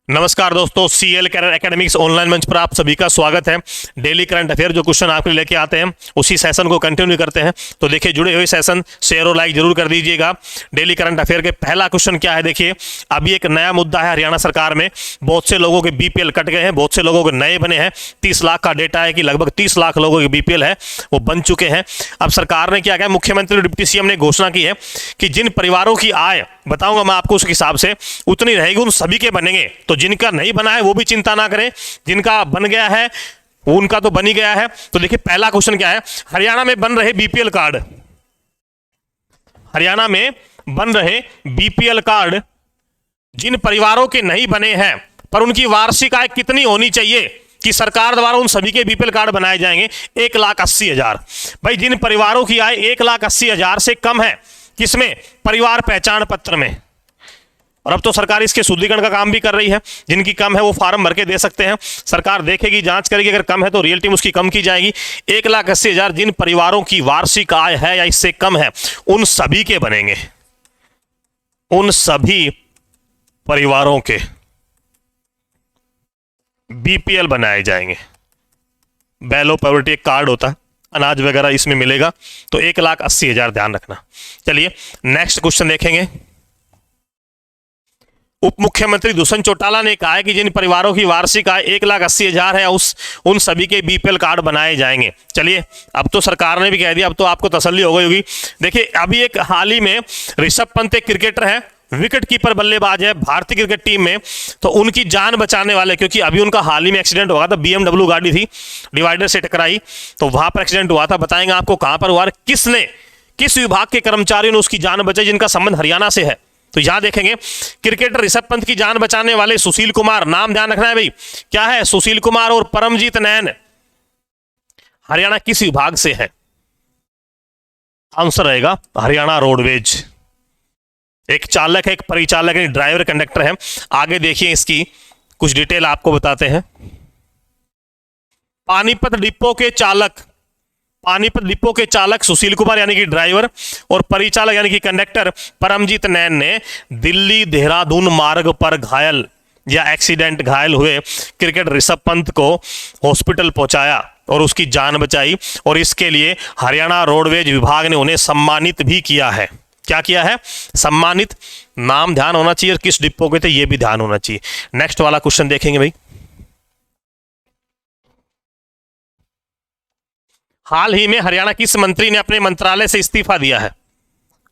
नमस्कार दोस्तों, CL career academics online मंच पर आप सभी का स्वागत है। डेली करंट अफेयर जो क्वेश्चन आपके लेके आते हैं उसी सेशन को कंटिन्यू करते हैं। तो देखिए, जुड़े हुए सेशन शेयर और लाइक जरूर कर दीजिएगा। डेली करंट अफेयर के पहला क्वेश्चन क्या है, देखिए अभी एक नया मुद्दा है हरियाणा सरकार में। बहुत से लोगों के बीपीएल कट गए हैं, बहुत से लोगों के नए बने हैं। 30 लाख का डेटा है कि लगभग 30 लाख लोगों के बीपीएल है वो बन चुके हैं। अब सरकार ने क्या कहा, मुख्यमंत्री डिप्टी सीएम ने घोषणा की है कि जिन परिवारों की आय बताऊंगा मैं आपको उस हिसाब से उतनी रहेगी उन सभी के बनेंगे। तो जिनका नहीं बना है वो भी चिंता ना करें, जिनका बन गया है उनका तो बन ही गया है। तो देखिए पहला क्वेश्चन क्या है, हरियाणा में बन रहे बीपीएल कार्ड, हरियाणा में बन रहे बीपीएल कार्ड जिन परिवारों के नहीं बने हैं पर उनकी वार्षिक आय कितनी होनी चाहिए कि सरकार द्वारा उन सभी के बीपीएल कार्ड बनाए जाएंगे। 1,80,000। भाई जिन परिवारों की आय 1,80,000 से कम है, किसमें? परिवार पहचान पत्र में। और अब तो सरकार इसके शुद्धिकरण का काम भी कर रही है। जिनकी कम है वो फार्म भर के दे सकते हैं, सरकार देखेगी, जांच करेगी, अगर कम है तो रियल टीम उसकी कम की जाएगी। 1,80,000 जिन परिवारों की वार्षिक आय है या इससे कम है उन सभी के बनेंगे, उन सभी परिवारों के बीपीएल बनाए जाएंगे। बेलो पॉवर्टी एक कार्ड होता है, अनाज वगैरह इसमें मिलेगा। तो 1,80,000 ध्यान रखना। चलिए नेक्स्ट क्वेश्चन देखेंगे। उप मुख्यमंत्री दुष्यंत चौटाला ने कहा है कि जिन परिवारों की वार्षिक आय 1,80,000 है उन सभी के बीपीएल कार्ड बनाए जाएंगे। चलिए अब तो सरकार ने भी कह दिया, अब तो आपको तसल्ली हो गई होगी। देखिए अभी एक हाल ही में ऋषभ पंत एक क्रिकेटर है, विकेट कीपर बल्लेबाज है भारतीय क्रिकेट टीम में। तो उनकी जान बचाने वाले, क्योंकि अभी उनका हाल ही में एक्सीडेंट हुआ था, BMW गाड़ी थी डिवाइडर से टकराई तो वहां पर एक्सीडेंट हुआ था। बताएंगे आपको कहां पर हुआ, किसने, किस विभाग के कर्मचारियों ने उसकी जान बचाई जिनका संबंध हरियाणा से है। तो यहां देखेंगे क्रिकेटर ऋषभ पंत की जान बचाने वाले सुशील कुमार, नाम ध्यान रखना है भाई, क्या है? सुशील कुमार और परमजीत नैन हरियाणा किस विभाग से है? आंसर रहेगा हरियाणा रोडवेज। एक चालक है, एक परिचालक है, ड्राइवर कंडक्टर है। आगे देखिए इसकी कुछ डिटेल आपको बताते हैं। पानीपत डिपो के चालक, पानीपत डिपो के चालक सुशील कुमार यानी कि ड्राइवर और परिचालक यानी कि कंडक्टर परमजीत नैन ने दिल्ली देहरादून मार्ग पर घायल या एक्सीडेंट घायल हुए क्रिकेटर ऋषभ पंत को हॉस्पिटल पहुंचाया और उसकी जान बचाई। और इसके लिए हरियाणा रोडवेज विभाग ने उन्हें सम्मानित भी किया है। क्या किया है? सम्मानित। नाम ध्यान होना चाहिए और किस डिपो के थे ये भी ध्यान होना चाहिए। नेक्स्ट वाला क्वेश्चन देखेंगे भाई। हाल ही में हरियाणा किस मंत्री ने अपने मंत्रालय से इस्तीफा दिया है?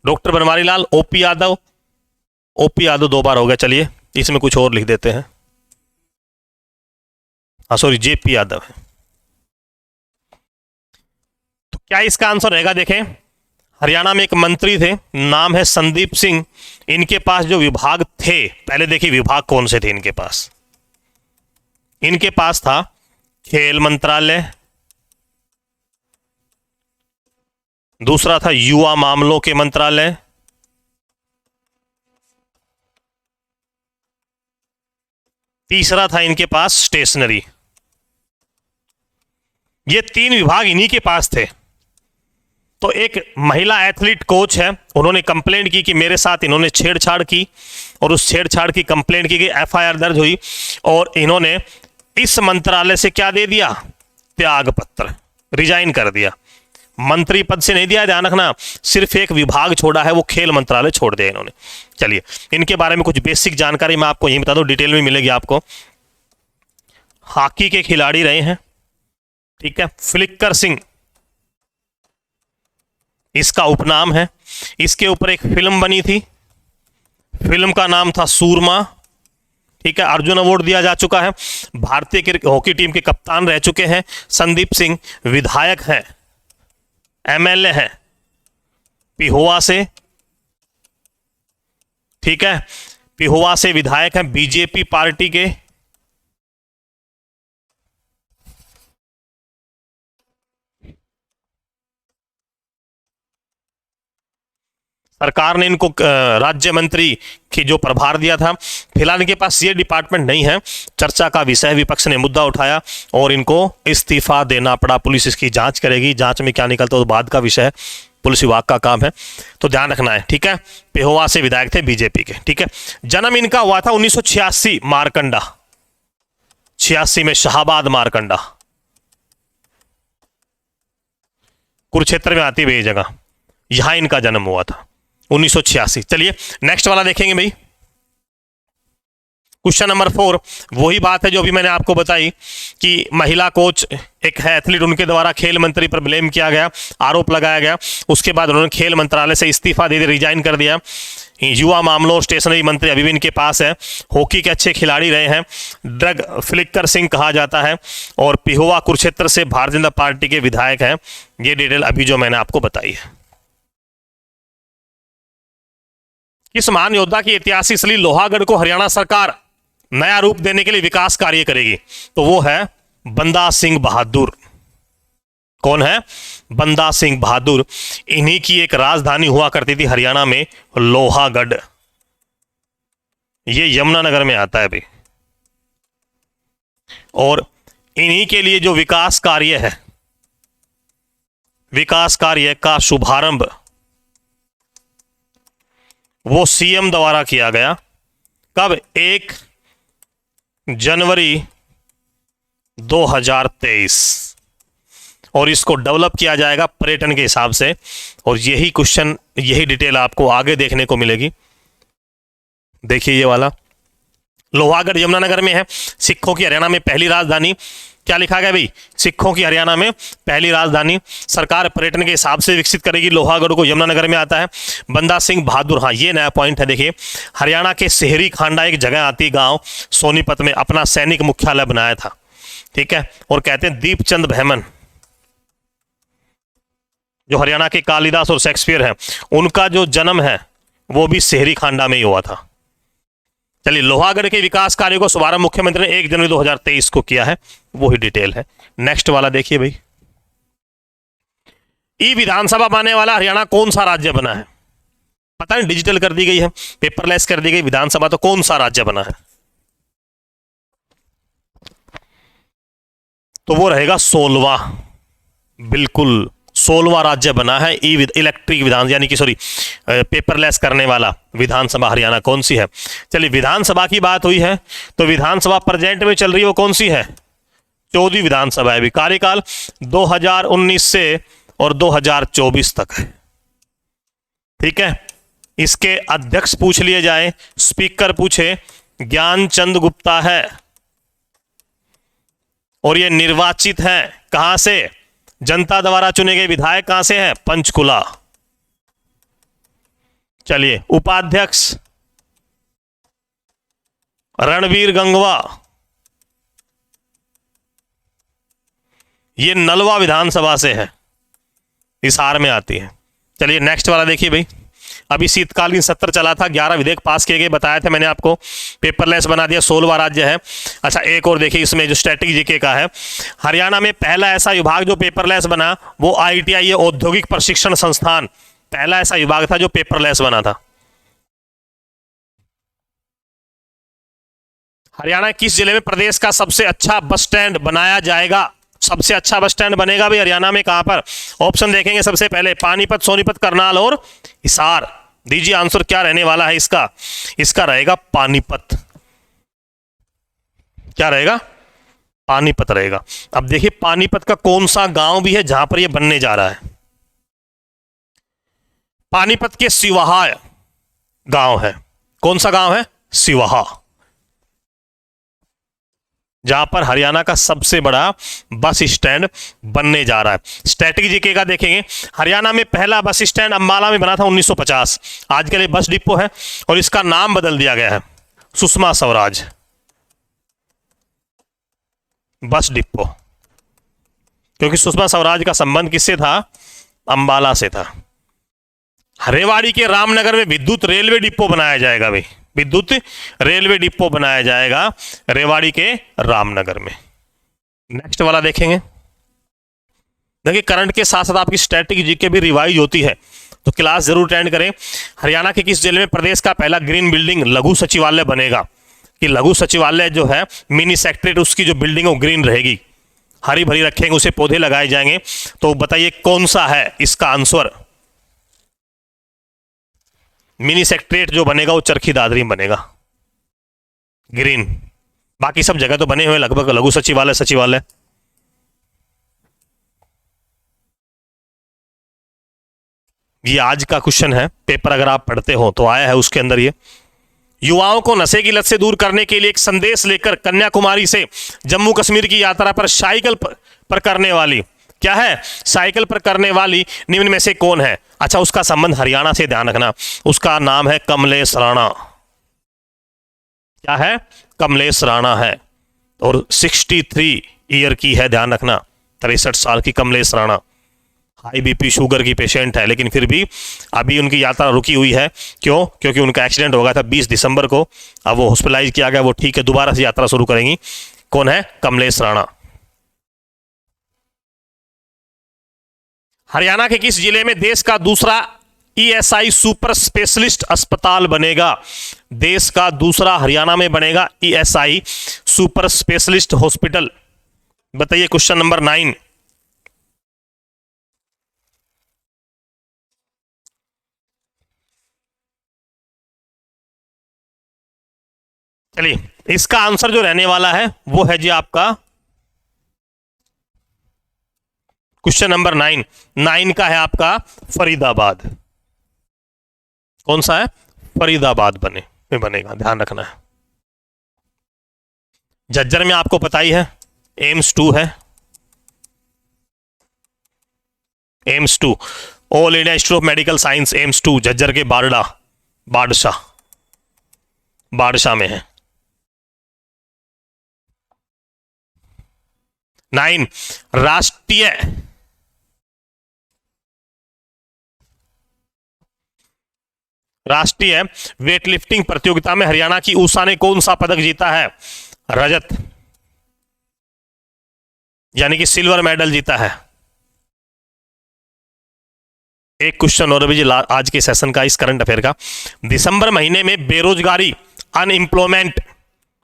Doctor Banwari Lal, OP Yadav. OP Yadav 2 बार हो गया। चलिए इसमें कुछ और लिख देते हैं, हाँ सॉरी जेपी यादव है। तो क्या इसका आंसर रहेगा? देखें हरियाणा में एक मंत्री थे, नाम है संदीप सिंह। इनके पास जो विभाग थे, पहले देखिए विभाग कौन से थे इनके पास। इनके पास था खेल मंत्रालय, दूसरा था युवा मामलों के मंत्रालय, तीसरा था इनके पास स्टेशनरी। ये 3 विभाग इन्हीं के पास थे। तो एक महिला एथलीट कोच है, उन्होंने कंप्लेंट की कि मेरे साथ इन्होंने छेड़छाड़ की और उस छेड़छाड़ की कंप्लेंट की गई, एफआईआर दर्ज हुई और इन्होंने इस मंत्रालय से क्या दे दिया? त्याग पत्र, रिजाइन कर दिया। मंत्री पद से नहीं दिया, ध्यान रखना, सिर्फ एक विभाग छोड़ा है, वो खेल मंत्रालय छोड़ दिया इन्होंने। चलिए इनके बारे में कुछ बेसिक जानकारी मैं आपको यही बता दूं, डिटेल में मिलेगी आपको। हॉकी के खिलाड़ी रहे हैं, ठीक है, फ्लिकर सिंह इसका उपनाम है। इसके ऊपर एक फिल्म बनी थी, फिल्म का नाम था सूरमा, ठीक है। अर्जुन अवार्ड दिया जा चुका है। भारतीय हॉकी टीम के कप्तान रह चुके हैं। संदीप सिंह विधायक हैं, एमएलए हैं पिहोवा से, ठीक है, पिहोवा से विधायक हैं बीजेपी पार्टी के। सरकार ने इनको राज्य मंत्री की जो प्रभार दिया था। फिलहाल इनके पास ये डिपार्टमेंट नहीं है, चर्चा का विषय, विपक्ष ने मुद्दा उठाया और इनको इस्तीफा देना पड़ा। पुलिस इसकी जांच करेगी, जांच में क्या निकलता है तो बाद का विषय है। पुलिस विभाग का काम है, तो ध्यान रखना है, ठीक है। पेहोवा से विधायक थे बीजेपी के, ठीक है। जन्म इनका हुआ था 1986 मारकंडा, 86 में शाहबाद मारकंडा, कुरुक्षेत्र में आती है ये जगह, यहां इनका जन्म हुआ था 1986। चलिए नेक्स्ट वाला देखेंगे भाई, क्वेश्चन नंबर 4। वही बात है जो अभी मैंने आपको बताई कि महिला कोच एक है एथलीट, उनके द्वारा खेल मंत्री पर ब्लेम किया गया, आरोप लगाया गया, उसके बाद उन्होंने खेल मंत्रालय से इस्तीफा दे दिया, रिजाइन कर दिया। युवा मामलों और स्टेशनरी मंत्री अभी भी इनके पास है, हॉकी के अच्छे खिलाड़ी रहे हैं, ड्रग फ्लिकर सिंह कहा जाता है, और पिहोवा कुरुक्षेत्र से भारतीय जनता पार्टी के विधायक हैं। ये डिटेल अभी जो मैंने आपको बताई है। किस महान योद्धा की ऐतिहासिक स्थली लोहागढ़ को हरियाणा सरकार नया रूप देने के लिए विकास कार्य करेगी? तो वो है बंदा सिंह बहादुर। कौन है? बंदा सिंह बहादुर। इन्हीं की एक राजधानी हुआ करती थी हरियाणा में, लोहागढ़। ये यमुनानगर में आता है भाई। और इन्हीं के लिए जो विकास कार्य है, विकास कार्य का शुभारंभ वो सीएम द्वारा किया गया। कब? 1 जनवरी 2023। और इसको डेवलप किया जाएगा पर्यटन के हिसाब से। और यही क्वेश्चन, यही डिटेल आपको आगे देखने को मिलेगी। देखिए ये वाला, लोहागढ़ यमुनानगर में है, सिखों की हरियाणा में पहली राजधानी। क्या लिखा गया भाई? सिखों की हरियाणा में पहली राजधानी, सरकार पर्यटन के हिसाब से विकसित करेगी। लोहागढ़ को यमुनानगर में आता है। बंदा सिंह बहादुर, हाँ ये नया पॉइंट है। देखिए हरियाणा के शहरी खांडा एक जगह आती, गांव सोनीपत में अपना सैनिक मुख्यालय बनाया था, ठीक है। और कहते हैं दीपचंद बहमन, जो हरियाणा के कालिदास और शेक्सपियर हैं, उनका जो जन्म है वो भी शहरी खांडा में ही हुआ था। चलिए, लोहागढ़ के विकास कार्य को शुभारंभ मुख्यमंत्री ने 1 जनवरी 2023 को किया है, वो ही डिटेल है। नेक्स्ट वाला देखिए भाई, ई विधानसभा बनने वाला हरियाणा कौन सा राज्य बना है? पता नहीं, डिजिटल कर दी गई है, पेपरलेस कर दी गई विधानसभा, तो कौन सा राज्य बना है? तो वो रहेगा 16वां, बिल्कुल 16वां राज्य बना है इलेक्ट्रिक विधान, यानी कि सॉरी पेपरलेस करने वाला विधानसभा हरियाणा कौन सी है? चलिए, विधानसभा की बात हुई है तो विधानसभा प्रेजेंट में चल रही है वो कौन सी है? 14वीं विधानसभा है भी। कार्यकाल 2019 से और 2024 तक है, ठीक है। इसके अध्यक्ष पूछ लिए जाए, स्पीकर पूछे, ज्ञानचंद गुप्ता है। और ये निर्वाचित है कहां से? जनता द्वारा चुने गए विधायक कहां से हैं? पंचकुला। चलिए, उपाध्यक्ष रणवीर गंगवा, ये नलवा विधानसभा से है, हिसार में आती है। चलिए नेक्स्ट वाला देखिए भाई, अभी शीतकालीन सत्र चला था, 11 विधेयक पास किए गए, बताया था मैंने आपको, पेपरलेस बना दिया, 16वां राज्य है। अच्छा, एक और देखिए इसमें जो स्टैटिक जीके का है, हरियाणा में पहला ऐसा विभाग जो पेपरलेस बना वो ITI है, औद्योगिक प्रशिक्षण संस्थान। पहला ऐसा विभाग था जो पेपरलेस बना था। हरियाणा किस जिले में प्रदेश का सबसे अच्छा बस स्टैंड बनाया जाएगा? सबसे अच्छा बस स्टैंड बनेगा भाई हरियाणा में, कहां पर? ऑप्शन देखेंगे सबसे पहले, पानीपत, सोनीपत, करनाल और हिसार। दीजिए आंसर क्या रहने वाला है इसका? इसका रहेगा पानीपत। क्या रहेगा? पानीपत रहेगा। अब देखिए पानीपत का कौन सा गांव भी है जहां पर यह बनने जा रहा है? पानीपत के सिवाहा गांव है। कौन सा गांव है? सिवाहा, जहां पर हरियाणा का सबसे बड़ा बस स्टैंड बनने जा रहा है। स्टैटिक जीके का देखेंगे, हरियाणा में पहला बस स्टैंड अंबाला में बना था 1950। आजकल ये बस डिपो है और इसका नाम बदल दिया गया है सुषमा स्वराज बस डिपो, क्योंकि सुषमा स्वराज का संबंध किससे था? अंबाला से था। रेवाड़ी के रामनगर में विद्युत रेलवे डिपो बनाया जाएगा भाई, विद्युत रेलवे डिपो बनाया जाएगा रेवाड़ी के रामनगर में। नेक्स्ट वाला देखेंगे, देखिए करंट के साथ साथ आपकी स्टैटिक जीके भी रिवाइज होती है, तो क्लास जरूर अटेंड करें। हरियाणा के किस जिले में प्रदेश का पहला ग्रीन बिल्डिंग लघु सचिवालय बनेगा? कि लघु सचिवालय जो है मिनी सेक्रेटरीट, उसकी जो बिल्डिंग है वो ग्रीन रहेगी, हरी भरी रखेंगे, उसे पौधे लगाए जाएंगे। तो बताइए कौन सा है इसका आंसर? मिनी सेक्रेटरीट जो बनेगा वो चरखी दादरी में बनेगा, ग्रीन। बाकी सब जगह तो बने हुए लगभग लघु सचिवालय सचिवालय। ये आज का क्वेश्चन है, पेपर अगर आप पढ़ते हो तो आया है उसके अंदर ये। युवाओं को नशे की लत से दूर करने के लिए एक संदेश लेकर कन्याकुमारी से जम्मू कश्मीर की यात्रा पर साइकिल पर करने वाली, क्या है, साइकिल पर करने वाली निम्न में से कौन है? अच्छा, उसका संबंध हरियाणा से, ध्यान रखना। उसका नाम है कमलेश राणा। क्या है? कमलेश राणा है, और 63 ईयर की है, ध्यान रखना, 63 साल की Kamlesh Rana. High BP sugar की पेशेंट है, लेकिन फिर भी अभी उनकी यात्रा रुकी हुई है। क्यों? क्योंकि उनका एक्सीडेंट हो गया था 20 दिसंबर को। अब वो हॉस्पिटलाइज किया गया, वो ठीक है, दोबारा से यात्रा शुरू करेंगी। कौन है? कमलेश राणा। हरियाणा के किस जिले में देश का दूसरा ईएसआई सुपर स्पेशलिस्ट अस्पताल बनेगा? देश का दूसरा हरियाणा में बनेगा ईएसआई सुपर स्पेशलिस्ट हॉस्पिटल। बताइए, क्वेश्चन नंबर 9। चलिए, इसका आंसर जो रहने वाला है वो है जी आपका क्वेश्चन नंबर 9। 9 का है आपका फरीदाबाद। कौन सा है? फरीदाबाद बनेगा, ध्यान रखना है। झज्जर में आपको पता ही है एम्स 2 है, AIIMS 2, all India institute of medical science AIIMS 2 Jhajjar के बाड़शाह में है। 9 राष्ट्रीय वेटलिफ्टिंग प्रतियोगिता में हरियाणा की ऊषा ने कौन सा पदक जीता है? रजत, यानी कि सिल्वर मेडल जीता है। एक क्वेश्चन और भी आज के सेशन का, इस करंट अफेयर का। दिसंबर महीने में बेरोजगारी अनएम्प्लॉयमेंट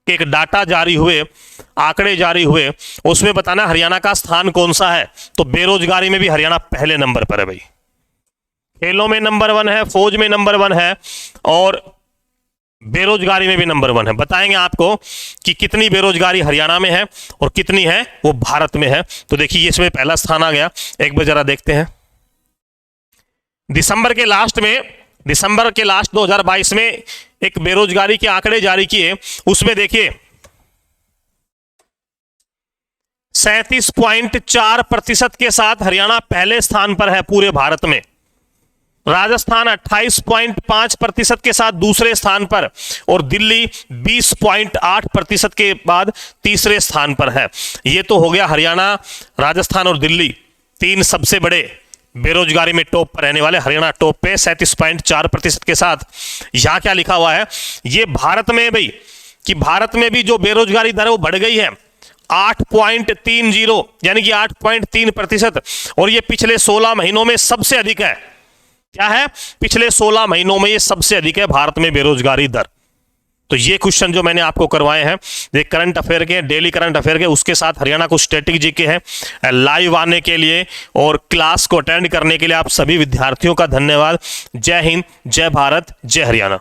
के एक डाटा जारी हुए, आंकड़े जारी हुए, उसमें बताना हरियाणा का स्थान कौन सा है? तो बेरोजगारी में भी हरियाणा पहले नंबर पर है भाई। खेलों में नंबर 1 है, फौज में नंबर 1 है, और बेरोजगारी में भी नंबर 1 है। बताएंगे आपको कि कितनी बेरोजगारी हरियाणा में है और कितनी है वो भारत में है। तो देखिए, इसमें पहला स्थान आ गया। एक बार जरा देखते हैं। दिसंबर के लास्ट 2022 में एक बेरोजगारी के आंकड़े जारी किए, उसमें देखिए 37.4% के साथ हरियाणा पहले स्थान पर है पूरे भारत में। राजस्थान 28.5% के साथ दूसरे स्थान पर, और दिल्ली 20.8% के बाद तीसरे स्थान पर है। यह तो हो गया हरियाणा, राजस्थान और दिल्ली, 3 सबसे बड़े बेरोजगारी में टॉप पर रहने वाले। हरियाणा टॉप पे 37.4% के साथ। यहां क्या लिखा हुआ है? ये भारत में भाई, कि भारत में भी जो बेरोजगारी दर है वो बढ़ गई है 8.30, यानी कि 8.3%, और ये पिछले 16 महीनों में सबसे अधिक है। क्या है? पिछले 16 महीनों में ये सबसे अधिक है भारत में बेरोजगारी दर। तो ये क्वेश्चन जो मैंने आपको करवाए हैं, ये करंट अफेयर के, डेली करंट अफेयर के, उसके साथ हरियाणा को स्टैटिक जी के हैं। लाइव आने के लिए और क्लास को अटेंड करने के लिए आप सभी विद्यार्थियों का धन्यवाद। जय हिंद, जय भारत, जय हरियाणा।